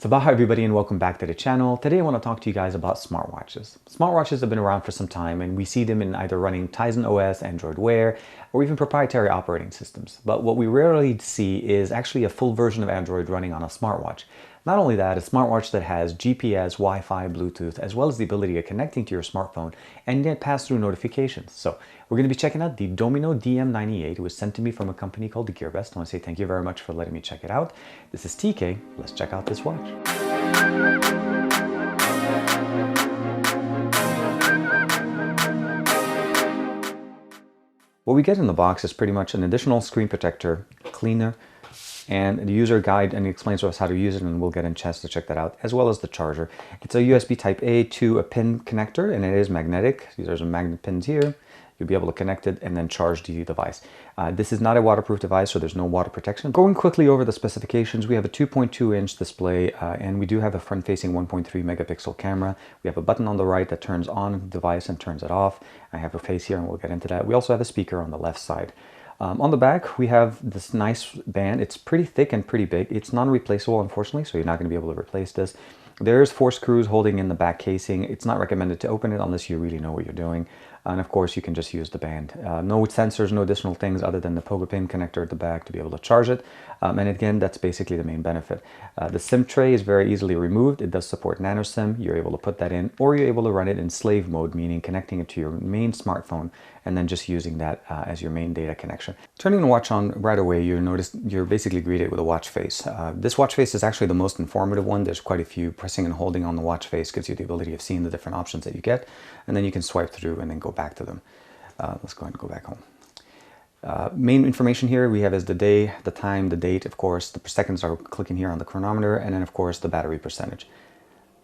Sabah everybody and welcome back to the channel. Today I want to talk to you guys about smartwatches. Smartwatches have been around for some time and we see them in either running Tizen OS, Android Wear, or even proprietary operating systems. But what we rarely see is actually a full version of Android running on a smartwatch. Not only that, a smartwatch that has GPS, Wi-Fi, Bluetooth, as well as the ability of connecting to your smartphone and yet pass through notifications. So we're going to be checking out the Domino DM98. It was sent to me from a company called gearbest. I want to say thank you very much for letting me check it out. This is TK. Let's check out this watch. What we get in the box is pretty much an additional screen protector, cleaner, and the user guide, and it explains to us how to use it, and we'll get a chance to check that out, as well as the charger. It's a USB type A to a pin connector, and it is magnetic. There's some magnet pins here. You'll be able to connect it and then charge the device. This is not a waterproof device, so there's no water protection. Going quickly over the specifications, we have a 2.2-inch display, and we do have a front-facing 1.3 megapixel camera. We have a button on the right that turns on the device and turns it off. I have a face here, and we'll get into that. We also have a speaker on the left side. On the back, we have this nice band. It's pretty thick and pretty big. It's non-replaceable, unfortunately, so you're not going to be able to replace this. There's 4 screws holding in the back casing. It's not recommended to open it unless you really know what you're doing. And of course, you can just use the band. No sensors, no additional things other than the pogo pin connector at the back to be able to charge it. And again, that's basically the main benefit. The SIM tray is very easily removed. It does support nano SIM. You're able to put that in, or you're able to run it in slave mode, meaning connecting it to your main smartphone and then just using that as your main data connection. Turning the watch on right away, you're basically greeted with a watch face. This watch face is actually the most informative one. There's quite a few. Pressing and holding on the watch face gives you the ability of seeing the different options that you get, and then you can swipe through and then go back to them. Let's go ahead and go back home. Main information here we have is the day, the time, the date, of course. The seconds are clicking here on the chronometer, and then of course the battery percentage.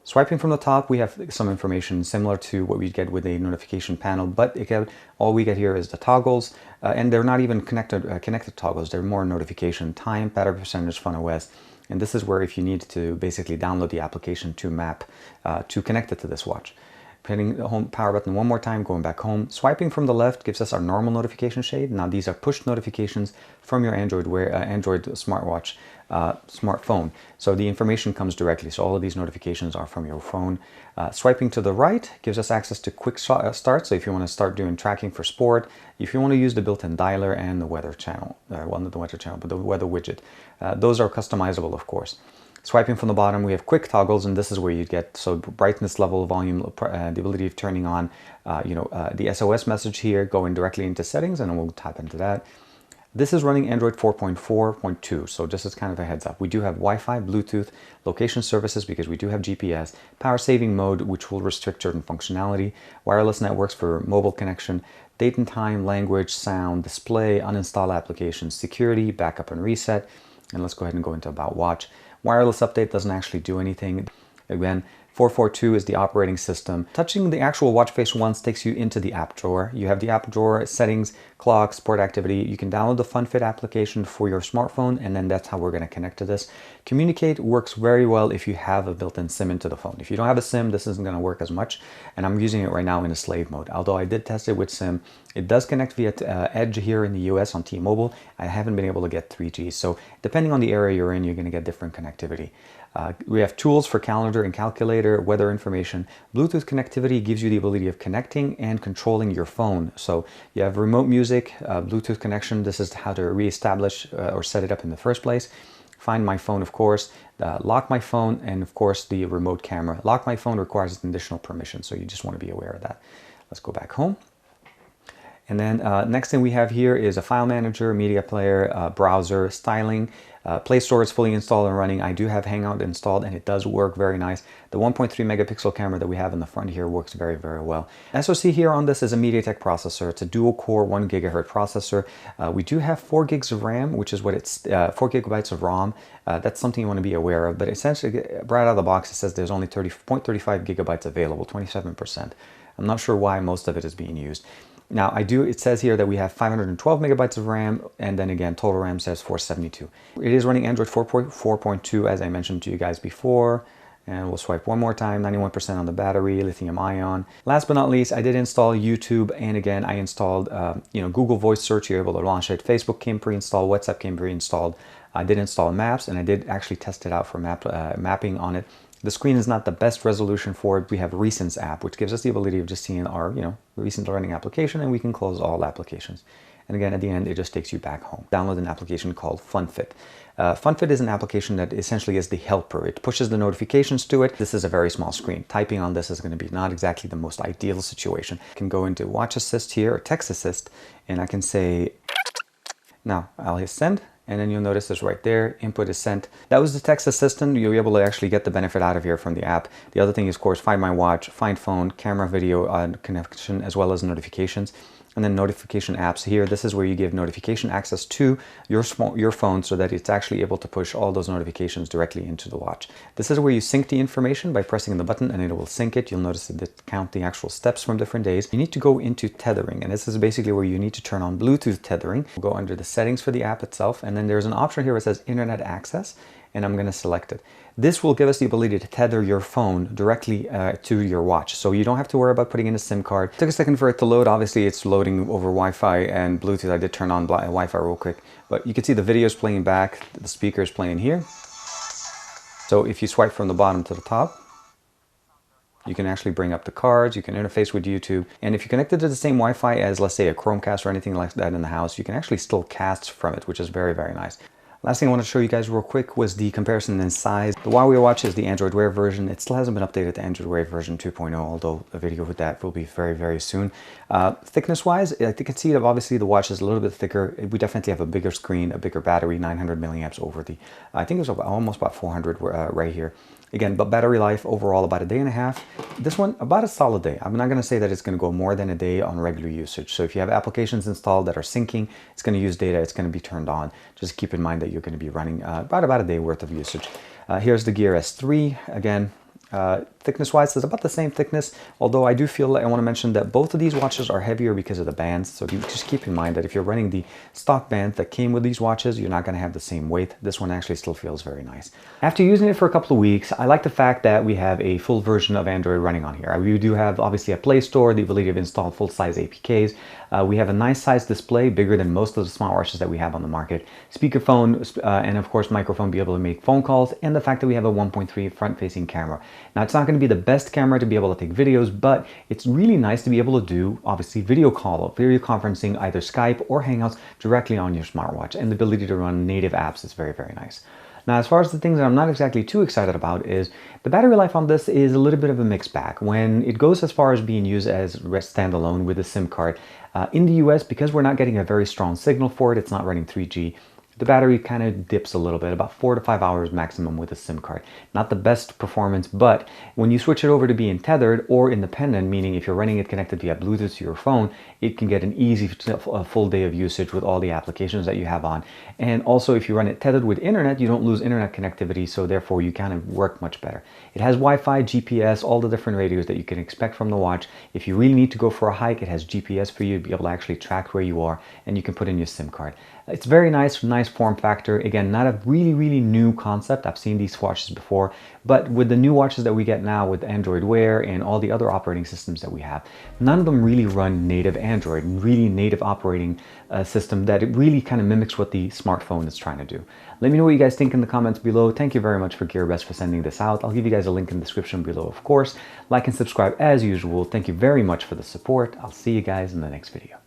Swiping from the top, we have some information similar to what we get with a notification panel, but again, all we get here is the toggles, and they're not even connected toggles. They're more notification, time, battery percentage, Fun OS, and this is where if you need to basically download the application to map to connect it to this watch. Hitting the home power button one more time, going back home. Swiping from the left gives us our normal notification shade. Now these are push notifications from your Android smartwatch smartphone. So the information comes directly. So all of these notifications are from your phone. Swiping to the right gives us access to quick start. So if you want to start doing tracking for sport, if you want to use the built-in dialer and the weather channel, well, not the weather channel, but the weather widget, those are customizable, of course. Swiping from the bottom, we have quick toggles, and this is where you get so brightness level, volume, the ability of turning on, the SOS message here, going directly into settings, and we'll tap into that. This is running Android 4.4.2, so just as kind of a heads up. We do have Wi-Fi, Bluetooth, location services because we do have GPS, power saving mode, which will restrict certain functionality, wireless networks for mobile connection, date and time, language, sound, display, uninstall applications, security, backup and reset, and let's go ahead and go into About Watch. Wireless update doesn't actually do anything. Again, 442 is the operating system. Touching the actual watch face once takes you into the app drawer. You have the app drawer, settings, clock, sport activity. You can download the FunFit application for your smartphone, and then that's how we're going to connect to this. Communicate works very well if you have a built-in SIM into the phone. If you don't have a SIM, this isn't going to work as much, and I'm using it right now in a slave mode. Although I did test it with SIM, it does connect via Edge here in the US on T-Mobile. I haven't been able to get 3G, so depending on the area you're in, you're going to get different connectivity. We have tools for calendar and calculator, weather information. Bluetooth connectivity gives you the ability of connecting and controlling your phone. So you have remote music, Bluetooth connection. This is how to reestablish or set it up in the first place. Find my phone, of course, lock my phone, and of course the remote camera. Lock my phone requires an additional permission, so you just want to be aware of that. Let's go back home. And then next thing we have here is a file manager, media player, browser, styling. Playstore is fully installed and running. I do have Hangout installed, and it does work very nice. The 1.3 megapixel camera that we have in the front here works very, very well. SoC here on this is a MediaTek processor. It's a dual core 1 gigahertz processor. We do have 4 gigs of RAM, which is what it's 4 gigabytes of ROM. That's something you want to be aware of. But essentially, right out of the box, it says there's only 0.35 gigabytes available, 27%. I'm not sure why most of it is being used. Now, it says here that we have 512 megabytes of RAM, and then again, total RAM says 472. It is running Android 4.4.2, as I mentioned to you guys before. And we'll swipe one more time, 91% on the battery, lithium ion. Last but not least, I did install YouTube, and again, I installed Google Voice Search. You're able to launch it. Facebook came pre-installed, WhatsApp came pre-installed. I did install maps, and I did actually test it out for mapping on it. The screen is not the best resolution for it. We have Recents app, which gives us the ability of just seeing our, recent running application, and we can close all applications. And again, at the end, it just takes you back home. Download an application called FunFit. FunFit is an application that essentially is the helper. It pushes the notifications to it. This is a very small screen. Typing on this is going to be not exactly the most ideal situation. I can go into Watch Assist here, or Text Assist, and I can say, now I'll hit send. And then you'll notice it's right there, input is sent. That was the text assistant. You'll be able to actually get the benefit out of here from the app. The other thing is, of course, Find My Watch, Find Phone, Camera, Video connection, as well as notifications. And then notification apps here. This is where you give notification access to your phone so that it's actually able to push all those notifications directly into the watch. This is where you sync the information by pressing the button, and it will sync it. You'll notice that it counts the actual steps from different days. You need to go into tethering, and this is basically where you need to turn on Bluetooth tethering. We'll go under the settings for the app itself, and then there's an option here that says Internet Access, and I'm going to select it. This will give us the ability to tether your phone directly to your watch, so you don't have to worry about putting in a SIM card. It took a second for it to load. Obviously, it's loading over Wi-Fi and Bluetooth. I did turn on Wi-Fi real quick, but you can see the video is playing back, the speaker is playing here. So if you swipe from the bottom to the top, you can actually bring up the cards, you can interface with YouTube, and if you connect it to the same Wi-Fi as, let's say, a Chromecast or anything like that in the house, you can actually still cast from it, which is very, very nice. Last thing I want to show you guys real quick was the comparison in size. The Huawei watch is the Android Wear version. It still hasn't been updated to Android Wear version 2.0, although a video with that will be very, very soon. Thickness-wise, I can see that obviously the watch is a little bit thicker. We definitely have a bigger screen, a bigger battery, 900 milliamps over the, I think it was almost about 400 right here. Again, but battery life overall about a day and a half. This one, about a solid day. I'm not going to say that it's going to go more than a day on regular usage. So if you have applications installed that are syncing, it's going to use data, it's going to be turned on. Just keep in mind that you're going to be running about a day worth of usage. Here's the Gear S3. Again, thickness-wise, it's about the same thickness, although I do feel like I want to mention that both of these watches are heavier because of the bands, so you just keep in mind that if you're running the stock band that came with these watches, you're not going to have the same weight. This one actually still feels very nice. After using it for a couple of weeks, I like the fact that we have a full version of Android running on here. We do have obviously a Playstore, the ability to install full-size APKs. We have a nice size display, bigger than most of the smartwatches that we have on the market. Speakerphone, and of course microphone, be able to make phone calls, and the fact that we have a 1.3 front-facing camera. Now, it's not going to be the best camera to be able to take videos, but it's really nice to be able to do, obviously, video conferencing, either Skype or Hangouts directly on your smartwatch, and the ability to run native apps is very, very nice. Now, as far as the things that I'm not exactly too excited about is the battery life on this is a little bit of a mixed bag. When it goes as far as being used as standalone with a SIM card, in the US, because we're not getting a very strong signal for it, it's not running 3G, the battery kind of dips a little bit, about 4 to 5 hours maximum with a SIM card. Not the best performance, but when you switch it over to being tethered or independent, meaning if you're running it connected via Bluetooth to your phone, it can get an easy full day of usage with all the applications that you have on. And also, if you run it tethered with internet, you don't lose internet connectivity, so therefore you kind of work much better. It has Wi-Fi, GPS, all the different radios that you can expect from the watch. If you really need to go for a hike, it has GPS for you to be able to actually track where you are, and you can put in your SIM card. It's very nice form factor. Again, not a really new concept. I've seen these watches before, but with the new watches that we get now with Android Wear and all the other operating systems that we have, none of them really run native Android, really native operating system that it really kind of mimics what the smartphone is trying to do. Let me know what you guys think in the comments below. Thank you very much for GearBest for sending this out. I'll give you guys a link in the description below, of course. Like and subscribe as usual. Thank you very much for the support. I'll see you guys in the next video.